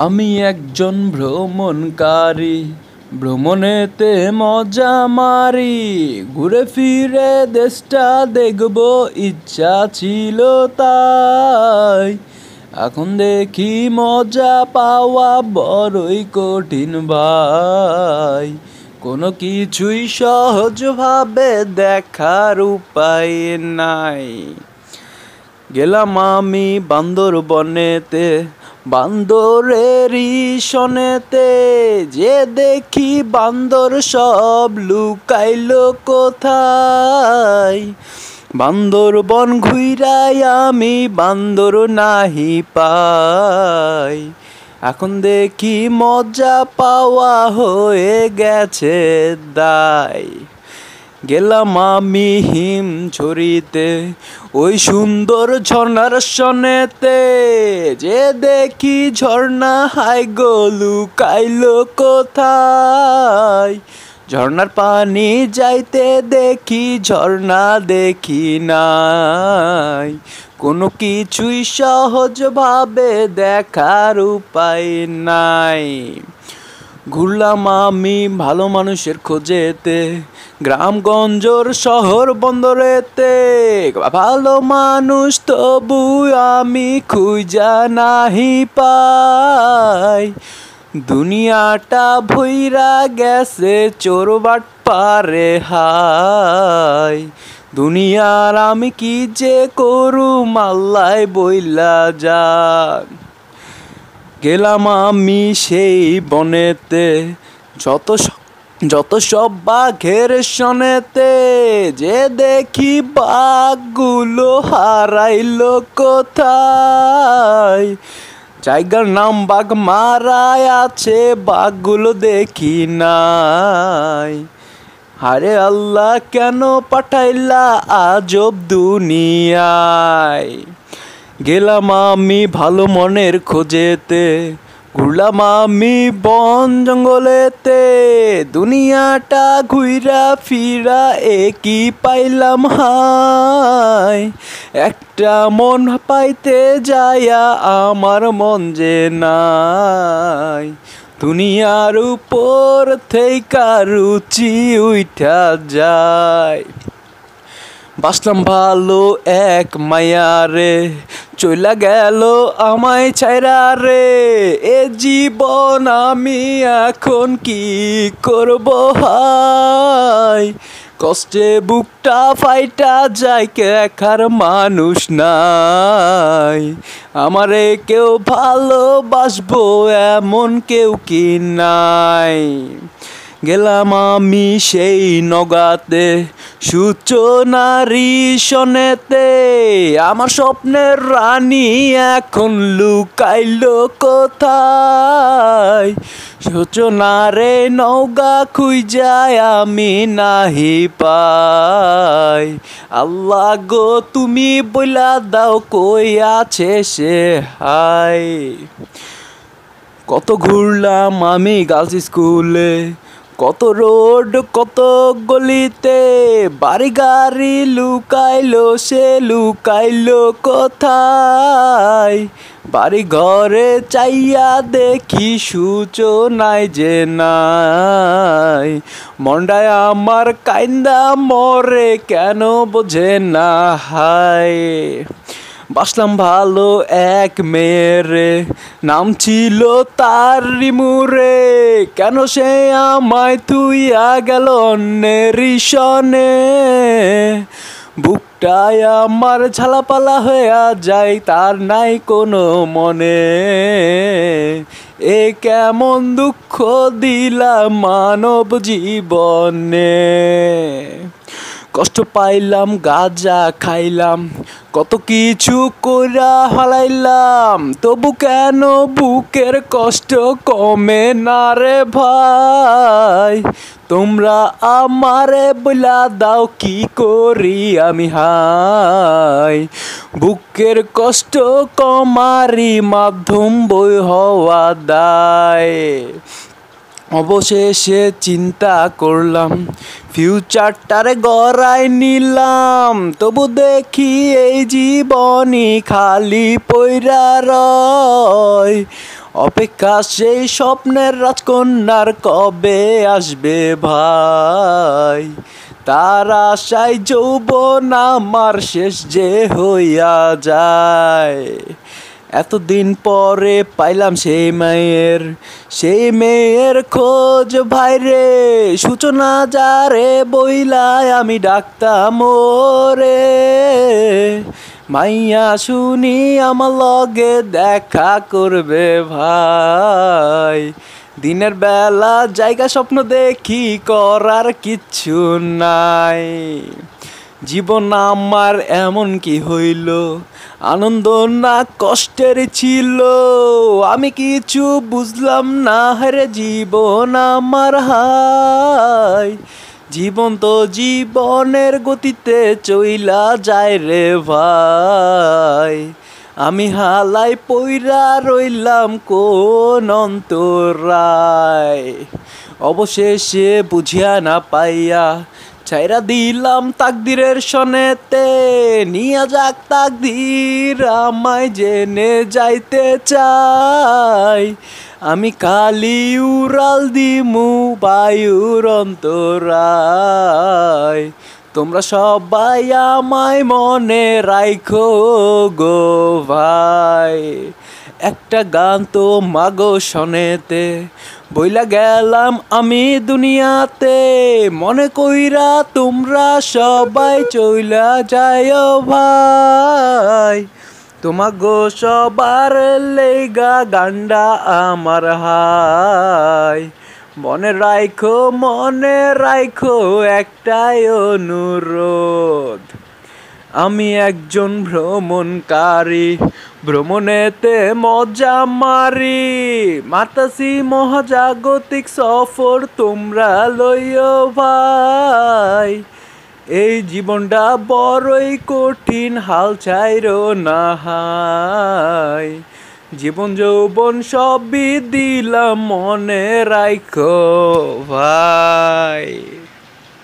আমি একজন ভ্রমণকারী, ভ্রমণেতে মজা মারি, ঘুরে ফিরে দেশটা দেখব ইচ্ছা ছিল তাই। এখন দেখি মজা পাওয়া বড়ই কঠিন ভাই, কোনো কিছুই সহজভাবে দেখার উপায় নাই। গেলাম আমি বান্দরবনেতে, বান্দরেরই সনেতে, যে দেখি বান্দর সব লুকাইলো কোথায়। বান্দরবন ঘুইরাই আমি বান্দর নাহি পাই, এখন দেখি মজা পাওয়া হয়ে গেছে দায়। গেলাম আমি হিমছড়িতে, ওই সুন্দর ঝর্ণার সনেতে, যে দেখি ঝর্ণা হাই গো লুকাইলো কোথায়। ঝর্ণার পানি যাইতে দেখি ঝর্ণা দেখি নাই, কোনো কিছুই সহজভাবে দেখার উপায় নাই। ঘুরলাম আমি ভালো মানুষের খোঁজেতে, গ্রামগঞ্জর শহর বন্দরেতে, ভালো মানুষ তবু আমি খুঁজা নাহি পাই। দুনিয়াটা ভইরা গেছে চোর বাটপারে হাই, দুনিয়ার আমি কি যে করুম আল্লাহ বইলা যাক। গেলাম আমি সেই বনেতে, যত সব বাঘের সনেতে, যে দেখি বাঘগুলো হারাইলো কোথায়। জায়গার নাম বাঘ মারায় আছে, বাঘগুলো দেখি নাই। আরে আল্লাহ কেন পাঠাইলা আজব দুনিয়ায়। গেলাম আমি ভালো মনের খোঁজেতে, ঘুরলাম আমি বন জঙ্গলেতে, দুনিয়াটা ঘুইরা ফিরা একই পাইলাম হাই। একটা মন পাইতে যায়া আমার মন যে নাই, দুনিয়ার উপর থেইকা রুচি উইঠা যায়। বাসলাম ভালো এক মায়ারে, চইলা গেল আমায় ছাইরা রে, এ জীবন আমি এখন কি করব হাই। কষ্টে বুকটা ফাইটা যায়, দেখার মানুষ নাই, আমারে কেউ ভালোবাসবো এমন কেউ কি নাই। গেলাম আমি সেই নগাতে, সূচনারি সনেতে, আমার স্বপ্নের রানী এখন লুকাইলো কোথায়। সূচনারে নৌকা খুঁজায় আমি নাহি পাই, আল্লাহ গো তুমি বইলা দাও কই আছে সে হাই। কত ঘুরলাম আমি গার্লস স্কুলে, কত রোড কত গলিতে, বাড়ি গাড়ি লুকাইলো সে লুকাইলো কোথায়। বাড়ি ঘরে চাইয়া দেখি সূচনায় যে নাই, মনটায় আমার কাইন্দা মরে কেন বোঝে না হায়। বাসলাম ভালো এক মেয়েরে, নাম ছিল তার রিমুরে, কেন সে আমায় তুইয়া গেল অন্যের সনে। বুকটায় আমার ঝালাপালা হইয়া যায়, তার নাই কোনো মনে। এ কেমন দুঃখ দিলাম মানব জীবনে। কষ্ট পাইলাম গাঁজা খাইলাম, কত কিছু কইরা হালাইলাম, তবু কেন বুকের কষ্ট কমে না রে ভাই। তোমরা আমারে বইলা দাও কি করি আমি হাই, বুকের কষ্ট কমারি মাধ্যম বই হওয়া দায়। অবশেষে চিন্তা করলাম, ফিউচারটারে গড়াই নিলাম, তবু দেখি এই জীবনই খালি পইরা রয়। অপেক্ষা সেই স্বপ্নের রাজকন্যার কবে আসবে ভাই, তার আশায় যৌবন আমার শেষ যে হইয়া যায়। এতদিন পরে পাইলাম সেই মেয়ের খোঁজ ভাইরে, সূচনা যারে বইলায় আমি ডাকতাম ওরে। মাইয়া শুনি আমার লগে দেখা করবে ভাই, দিনের বেলা জায়গা স্বপ্ন দেখি করার কিচ্ছু নাই। জীবন আমার এমন কি হইল, আনন্দ না কষ্টের ছিল, আমি কিছু বুঝলাম না রে জীবন আমার হাই। জীবন তো জীবনের গতিতে চইলা যায় রে ভাই, আমি হালাই পইরা রইলাম কোন অন্তরায়। অবশেষে বুঝিয়া না পাইয়া ছাইরা দিলাম তাকদিরের সনেতে, নিয়া যাক তাকদির আমায় জেনে যাইতে চাই। আমি খালি উড়াল দিমু বায়ুর অন্তরায়, তোমরা সবাই আমায় মনে রাইখো গো ভাই। একটা গান তো মাগো শোনেতে বইলা গেলাম আমি দুনিয়াতে, মনে কইরা তোমরা সবাই চইলা যায় ভাই। তোমাগো সবার লেগা গান্ডা আমার হাই, মনে রাইখো একটাই অনুরোধ। আমি একজন ভ্রমণকারী, ভ্রমণেতে মজা মারি, মাতাসি মহাজাগতিক সফর তোমরা লইও ভাই। এই জীবনটা বড়ই কঠিন, হাল ছাইরো না হাই। জীবন যৌবন সবই দিলাম মনে রাইখো ভাই।